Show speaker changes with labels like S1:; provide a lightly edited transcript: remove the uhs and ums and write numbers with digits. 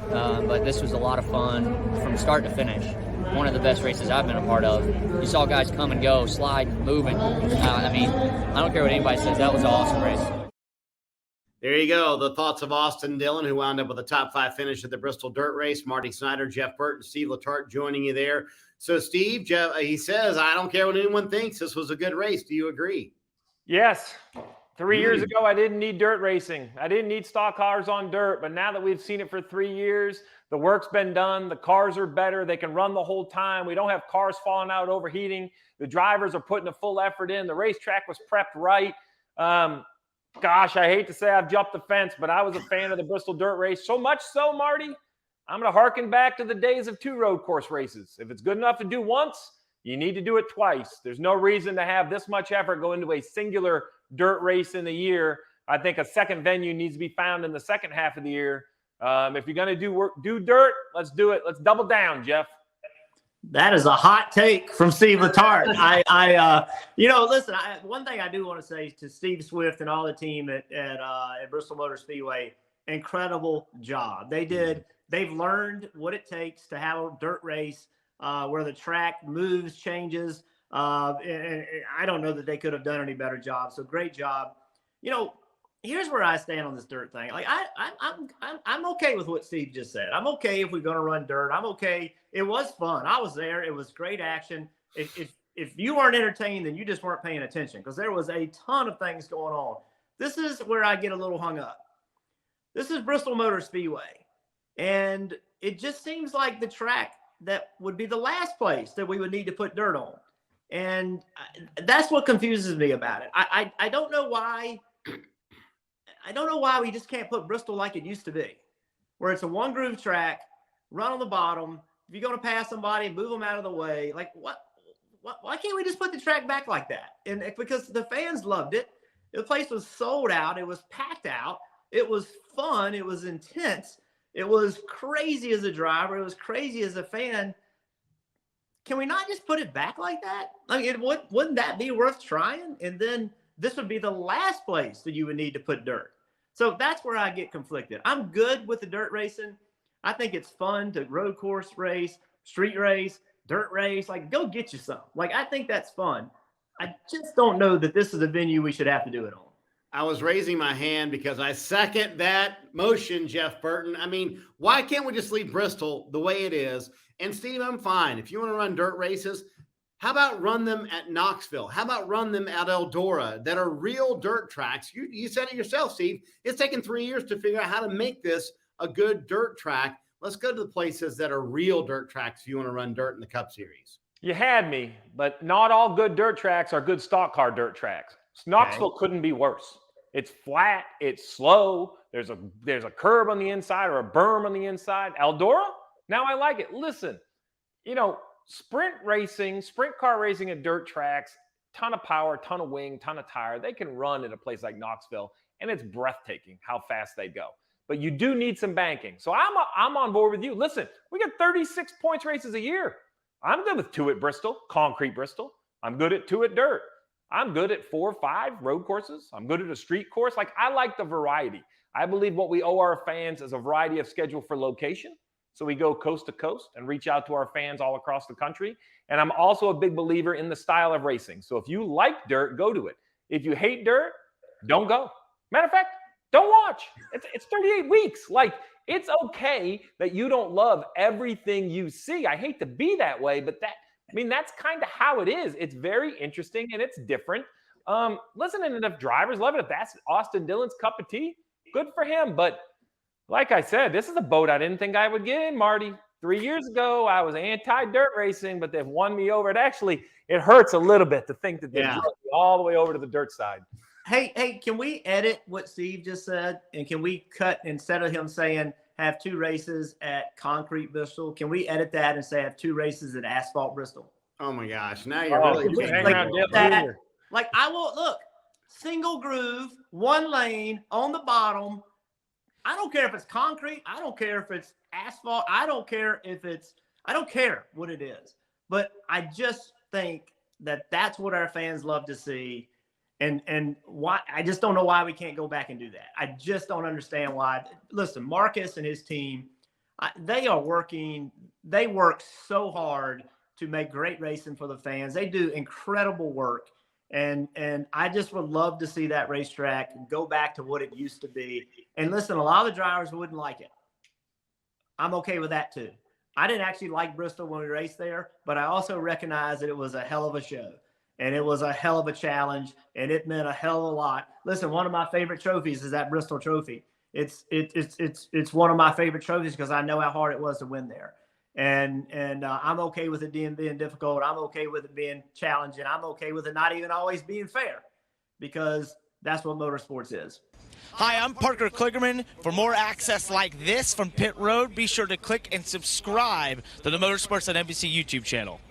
S1: but this was a lot of fun from start to finish. One of the best races I've been a part of. You saw guys come and go, sliding, moving. I mean, I don't care what anybody says. That was an awesome race.
S2: There you go. The thoughts of Austin Dillon, who wound up with a top 5 finish at the Bristol Dirt Race. Marty Snyder, Jeff Burton, Steve Letarte joining you there. So, Steve, Jeff, he says, I don't care what anyone thinks. This was a good race. Do you agree?
S3: Yes. 3 years ago, I didn't need dirt racing. I didn't need stock cars on dirt. But now that we've seen it for 3 years, the work's been done. The cars are better. They can run the whole time. We don't have cars falling out, overheating. The drivers are putting a full effort in. The racetrack was prepped right. Gosh, I hate to say I've jumped the fence, but I was a fan of the Bristol Dirt Race. So much so, Marty, I'm going to harken back to the days of 2 road course races. If it's good enough to do once, you need to do it twice. There's no reason to have this much effort go into a singular dirt race in the year. I think a second venue needs to be found in the second half of the year. If you're going to do dirt, let's do it. Let's double down, Jeff.
S4: That is a hot take from Steve Letarte. Listen, one thing I do want to say to Steve Swift and all the team at Bristol Motor Speedway, incredible job. They've learned what it takes to have a dirt race where the track moves, changes. And I don't know that they could have done any better job. So great job. Here's where I stand on this dirt thing. Like I'm okay with what Steve just said. I'm okay if we're going to run dirt. I'm okay. It was fun. I was there. It was great action. If you weren't entertained, then you just weren't paying attention, because there was a ton of things going on. This is where I get a little hung up. This is Bristol Motor Speedway, and it just seems like the track that would be the last place that we would need to put dirt on. And that's what confuses me about it. I don't know why. I don't know why we just can't put Bristol like it used to be, where it's a one groove track, run on the bottom. If you're going to pass somebody, move them out of the way. Like what? Why can't we just put the track back like that? And because the fans loved it. The place was sold out. It was packed out. It was fun. It was intense. It was crazy as a driver. It was crazy as a fan. Can we not just put it back like that? I mean, wouldn't that be worth trying? And then this would be the last place that you would need to put dirt. So that's where I get conflicted. I'm good with the dirt racing. I think it's fun to road course race, street race, dirt race. Like, go get you some. Like, I think that's fun. I just don't know that this is a venue we should have to do it on.
S2: I was raising my hand because I second that motion, Jeff Burton. I mean, why can't we just leave Bristol the way it is? And Steve, I'm fine. If you want to run dirt races, how about run them at Knoxville? How about run them at Eldora that are real dirt tracks? You said it yourself, Steve. It's taken 3 years to figure out how to make this a good dirt track. Let's go to the places that are real dirt tracks if you want to run dirt in the Cup Series.
S3: You had me, but not all good dirt tracks are good stock car dirt tracks. Knoxville couldn't be worse. It's flat. It's slow. There's a curb on the inside or a berm on the inside. Eldora? Now I like it. Listen, sprint car racing at dirt tracks, ton of power, ton of wing, ton of tire. They can run at a place like Knoxville, and it's breathtaking how fast they go. But you do need some banking. So I'm on board with you. Listen, we got 36 points races a year. I'm good with 2 at Bristol, concrete Bristol. I'm good at 2 at dirt. I'm good at 4 or 5 road courses. I'm good at a street course. Like, I like the variety. I believe what we owe our fans is a variety of schedule for location. So we go coast to coast and reach out to our fans all across the country. And I'm also a big believer in the style of racing. So if you like dirt, go to it. If you hate dirt, don't go. Matter of fact, don't watch. It's 38 weeks. Like, it's okay that you don't love everything you see. I hate to be that way, but that's kind of how it is. It's very interesting and it's different. Listen, and if drivers love it, if that's Austin Dillon's cup of tea, good for him. But like I said, this is a boat I didn't think I would get in, Marty. 3 years ago, I was anti-dirt racing, but they've won me over. It hurts a little bit to think that they drove me all the way over to the dirt side.
S4: Hey, can we edit what Steve just said? And can we cut, instead of him saying have 2 races at concrete Bristol, can we edit that and say have 2 races at asphalt Bristol?
S2: Oh my gosh. Now you're really
S4: like, I will look, single groove, 1 lane on the bottom. I don't care if it's concrete. I don't care if it's asphalt. I don't care what it is. But I just think that that's what our fans love to see. And why, I just don't know why we can't go back and do that. I just don't understand why. Listen, Marcus and his team, They work so hard to make great racing for the fans. They do incredible work. And I just would love to see that racetrack go back to what it used to be. And listen, a lot of the drivers wouldn't like it. I'm okay with that too. I didn't actually like Bristol when we raced there, but I also recognize that it was a hell of a show and it was a hell of a challenge and it meant a hell of a lot. Listen, one of my favorite trophies is that Bristol trophy. It's one of my favorite trophies because I know how hard it was to win there. And I'm okay with it being difficult. I'm okay with it being challenging. I'm okay with it not even always being fair because that's what motorsports is.
S5: Hi, I'm Parker Kligerman. For more access like this from Pit Road, be sure to click and subscribe to the Motorsports on NBC YouTube channel.